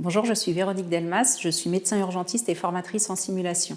Bonjour, je suis Véronique Delmas, je suis médecin urgentiste et formatrice en simulation.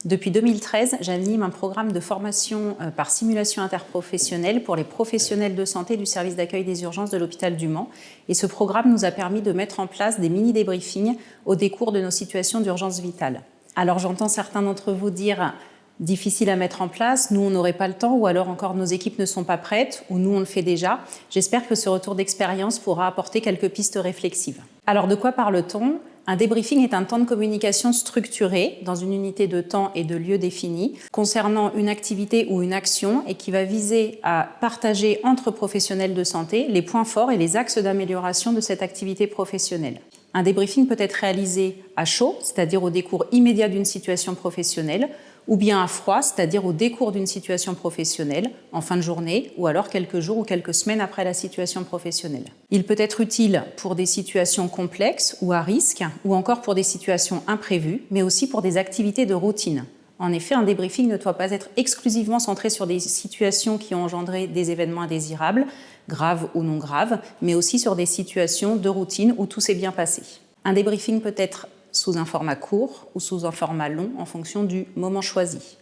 Depuis 2013, j'anime un programme de formation par simulation interprofessionnelle pour les professionnels de santé du service d'accueil des urgences de l'hôpital du Mans. Et ce programme nous a permis de mettre en place des mini-débriefings au décours de nos situations d'urgence vitale. Alors j'entends certains d'entre vous dire « difficile à mettre en place, nous on n'aurait pas le temps » ou alors encore « nos équipes ne sont pas prêtes » ou « nous on le fait déjà ». J'espère que ce retour d'expérience pourra apporter quelques pistes réflexives. Alors de quoi parle-t-on ? Un débriefing est un temps de communication structuré dans une unité de temps et de lieu définie concernant une activité ou une action et qui va viser à partager entre professionnels de santé les points forts et les axes d'amélioration de cette activité professionnelle. Un débriefing peut être réalisé à chaud, c'est-à-dire au décours immédiat d'une situation professionnelle, ou bien à froid, c'est-à-dire au décours d'une situation professionnelle, en fin de journée, ou alors quelques jours ou quelques semaines après la situation professionnelle. Il peut être utile pour des situations complexes ou à risque, ou encore pour des situations imprévues, mais aussi pour des activités de routine. En effet, un débriefing ne doit pas être exclusivement centré sur des situations qui ont engendré des événements indésirables, graves ou non graves, mais aussi sur des situations de routine où tout s'est bien passé. Un débriefing peut être sous un format court ou sous un format long en fonction du moment choisi.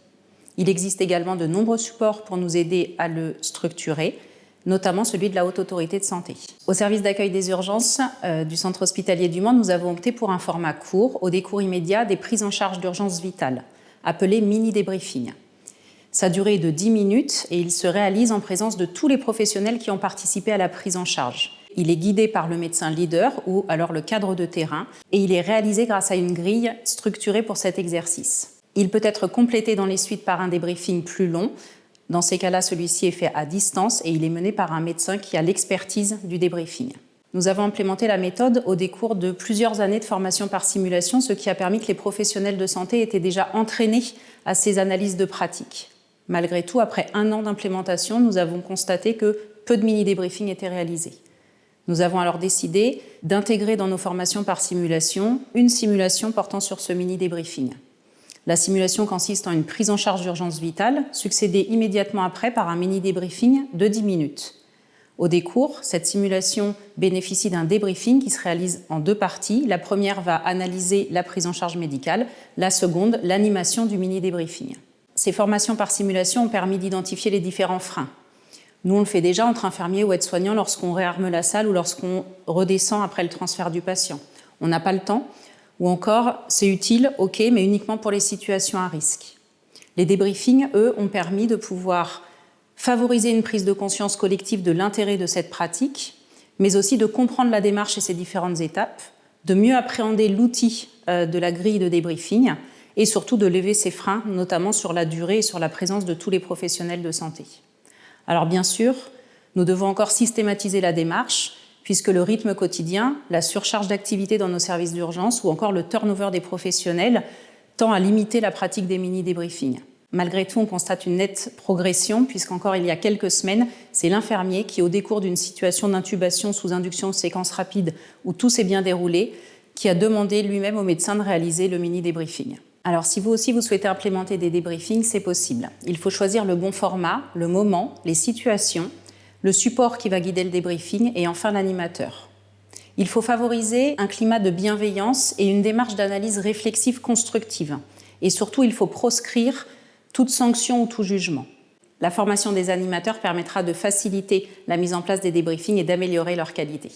Il existe également de nombreux supports pour nous aider à le structurer, notamment celui de la Haute Autorité de Santé. Au service d'accueil des urgences du Centre hospitalier du Mans, nous avons opté pour un format court, au décours immédiat des prises en charge d'urgence vitale, appelé mini-débriefing. Sa durée est de 10 minutes et il se réalise en présence de tous les professionnels qui ont participé à la prise en charge. Il est guidé par le médecin leader ou alors le cadre de terrain et il est réalisé grâce à une grille structurée pour cet exercice. Il peut être complété dans les suites par un débriefing plus long. Dans ces cas-là, celui-ci est fait à distance et il est mené par un médecin qui a l'expertise du débriefing. Nous avons implémenté la méthode au décours de plusieurs années de formation par simulation, ce qui a permis que les professionnels de santé étaient déjà entraînés à ces analyses de pratique. Malgré tout, après 1 an d'implémentation, nous avons constaté que peu de mini-débriefings étaient réalisés. Nous avons alors décidé d'intégrer dans nos formations par simulation une simulation portant sur ce mini-débriefing. La simulation consiste en une prise en charge d'urgence vitale, succédée immédiatement après par un mini-débriefing de 10 minutes. Au décours, cette simulation bénéficie d'un débriefing qui se réalise en 2 parties. La première va analyser la prise en charge médicale, la seconde, l'animation du mini-débriefing. Ces formations par simulation ont permis d'identifier les différents freins. Nous, on le fait déjà entre infirmiers ou aides-soignants lorsqu'on réarme la salle ou lorsqu'on redescend après le transfert du patient. On n'a pas le temps, ou encore, c'est utile, ok, mais uniquement pour les situations à risque. Les débriefings, eux, ont permis de pouvoir favoriser une prise de conscience collective de l'intérêt de cette pratique, mais aussi de comprendre la démarche et ses différentes étapes, de mieux appréhender l'outil de la grille de débriefing et surtout de lever ces freins, notamment sur la durée et sur la présence de tous les professionnels de santé. Alors bien sûr, nous devons encore systématiser la démarche, puisque le rythme quotidien, la surcharge d'activité dans nos services d'urgence ou encore le turnover des professionnels tend à limiter la pratique des mini-débriefings. Malgré tout, on constate une nette progression, puisqu'encore il y a quelques semaines, c'est l'infirmier qui, au décours d'une situation d'intubation sous induction séquence rapide où tout s'est bien déroulé, qui a demandé lui-même au médecin de réaliser le mini-débriefing. Alors si vous aussi vous souhaitez implémenter des débriefings, c'est possible. Il faut choisir le bon format, le moment, les situations, le support qui va guider le débriefing et enfin l'animateur. Il faut favoriser un climat de bienveillance et une démarche d'analyse réflexive constructive. Et surtout, il faut proscrire toute sanction ou tout jugement. La formation des animateurs permettra de faciliter la mise en place des débriefings et d'améliorer leur qualité.